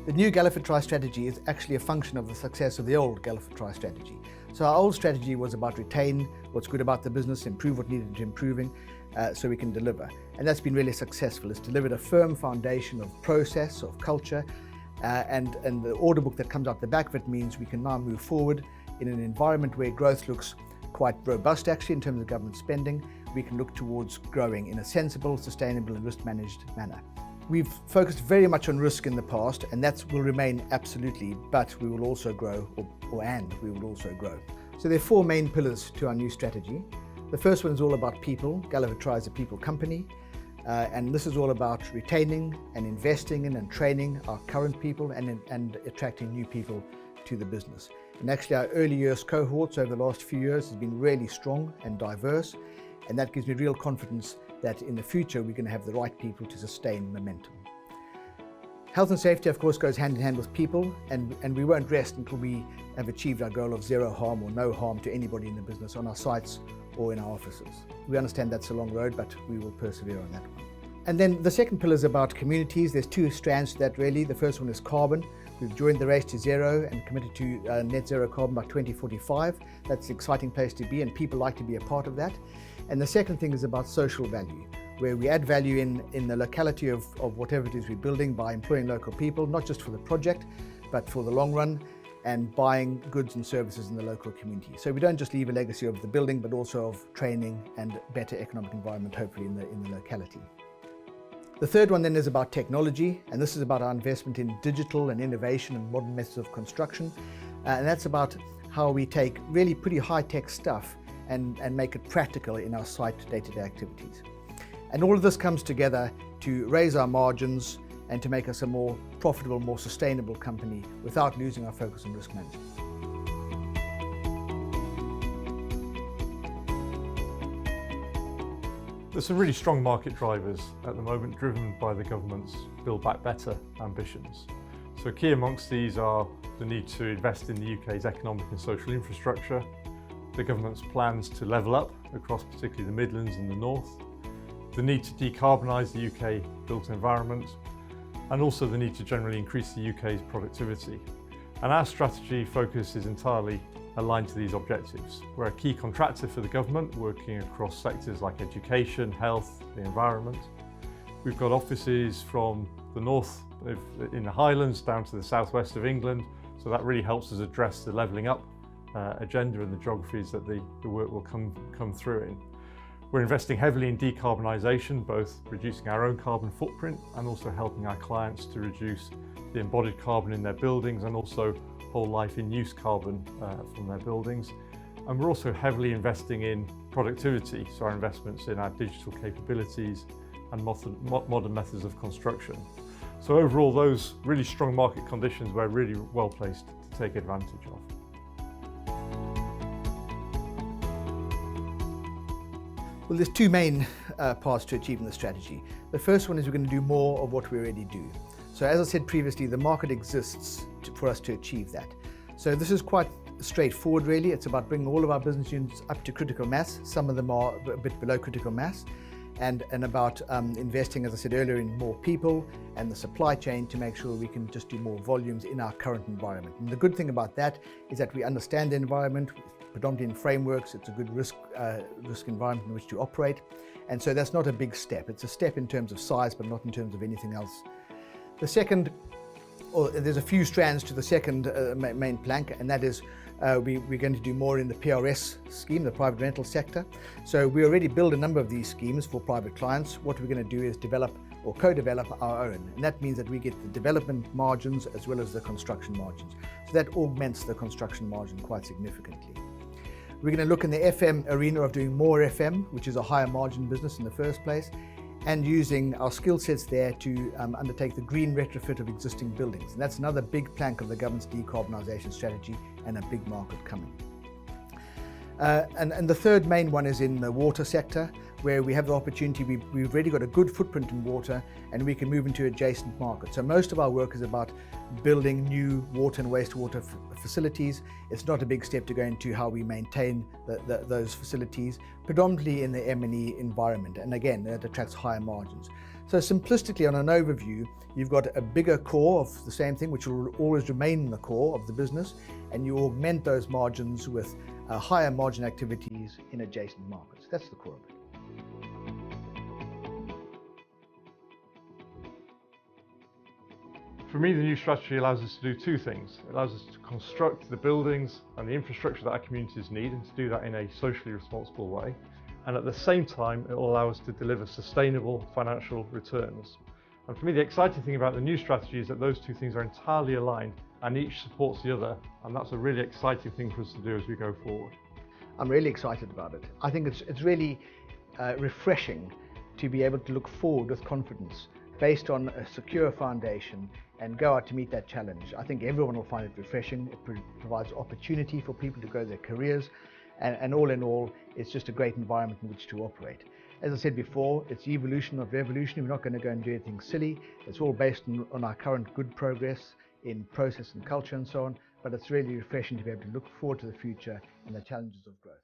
The new Galliford Try strategy is actually a function of the success of the old Galliford Try strategy. So our old strategy was about retain what's good about the business, improve what needed improving, so we can deliver. And that's been really successful. It's delivered a firm foundation of process, of culture, and the order book that comes out the back of it means we can now move forward in an environment where growth looks quite robust actually in terms of government spending. We can look towards growing in a sensible, sustainable and risk-managed manner. We've focused very much on risk in the past, and that will remain absolutely, but we will also grow, and we will also grow. So there are four main pillars to our new strategy. The first one is all about people. Galliford Try is a people company, and this is all about retaining and investing in and training our current people and attracting new people to the business. And actually our early years cohorts over the last few years has been really strong and diverse, and that gives me real confidence that in the future we're going to have the right people to sustain momentum. Health and safety of course goes hand in hand with people, and we won't rest until we have achieved our goal of zero harm or no harm to anybody in the business on our sites or in our offices. We understand that's a long road, but we will persevere on that one. And then the second pillar is about communities. There's two strands to that really. The first one is carbon. We've joined the race to zero and committed to net zero carbon by 2045. That's an exciting place to be, and people like to be a part of that. And the second thing is about social value, where we add value in the locality of whatever it is we're building by employing local people, not just for the project, but for the long run, and buying goods and services in the local community. So we don't just leave a legacy of the building, but also of training and better economic environment, hopefully in the locality. The third one then is about technology, and this is about our investment in digital and innovation and modern methods of construction. And that's about how we take really pretty high-tech stuff and make it practical in our site day-to-day activities. And all of this comes together to raise our margins and to make us a more profitable, more sustainable company without losing our focus on risk management. There's some really strong market drivers at the moment driven by the government's Build Back Better ambitions. So key amongst these are the need to invest in the UK's economic and social infrastructure, the government's plans to level up across particularly the Midlands and the North, the need to decarbonise the UK built environment, and also the need to generally increase the UK's productivity. And our strategy focus is entirely aligned to these objectives. We're a key contractor for the government, working across sectors like education, health, the environment. We've got offices from the north in the Highlands down to the southwest of England, so that really helps us address the levelling up agenda and the geographies that the work will come through in. We're investing heavily in decarbonisation, both reducing our own carbon footprint and also helping our clients to reduce the embodied carbon in their buildings and also whole life in use carbon from their buildings. And we're also heavily investing in productivity, so our investments in our digital capabilities and modern methods of construction. So overall, those really strong market conditions we're really well placed to take advantage of. Well, there's two main paths to achieving the strategy. The first one is we're going to do more of what we already do. So as I said previously, the market exists for us to achieve that. So this is quite straightforward really. It's about bringing all of our business units up to critical mass. Some of them are a bit below critical mass, and about investing, as I said earlier, in more people and the supply chain to make sure we can just do more volumes in our current environment. And the good thing about that is that we understand the environment, predominantly in frameworks. It's a good risk environment in which to operate. And so that's not a big step. It's a step in terms of size, but not in terms of anything else. The second, there's a few strands to the second main plank, and that is we're going to do more in the PRS scheme, the private rental sector. So we already build a number of these schemes for private clients. What we're going to do is develop or co-develop our own, and that means that we get the development margins as well as the construction margins. So that augments the construction margin quite significantly. We're going to look in the FM arena of doing more FM, which is a higher margin business in the first place, and using our skill sets there to undertake the green retrofit of existing buildings. And that's another big plank of the government's decarbonisation strategy and a big market coming. And the third main one is in the water sector. where we have the opportunity, we've already got a good footprint in water and we can move into adjacent markets. So most of our work is about building new water and wastewater facilities. It's not a big step to go into how we maintain those facilities, predominantly in the M&E environment. And again, that attracts higher margins. So simplistically, on an overview, you've got a bigger core of the same thing, which will always remain the core of the business, and you augment those margins with higher margin activities in adjacent markets. That's the core of it. For me, the new strategy allows us to do two things. It allows us to construct the buildings and the infrastructure that our communities need, and to do that in a socially responsible way. And at the same time, it will allow us to deliver sustainable financial returns. And for me, the exciting thing about the new strategy is that those two things are entirely aligned and each supports the other. And that's a really exciting thing for us to do as we go forward. I'm really excited about it. I think it's really refreshing to be able to look forward with confidence based on a secure foundation and go out to meet that challenge. I think everyone will find it refreshing. It provides opportunity for people to grow their careers, and all in all, it's just a great environment in which to operate. As I said before, it's evolution of revolution. We're not going to go and do anything silly. It's all based on our current good progress in process and culture and so on, but it's really refreshing to be able to look forward to the future and the challenges of growth.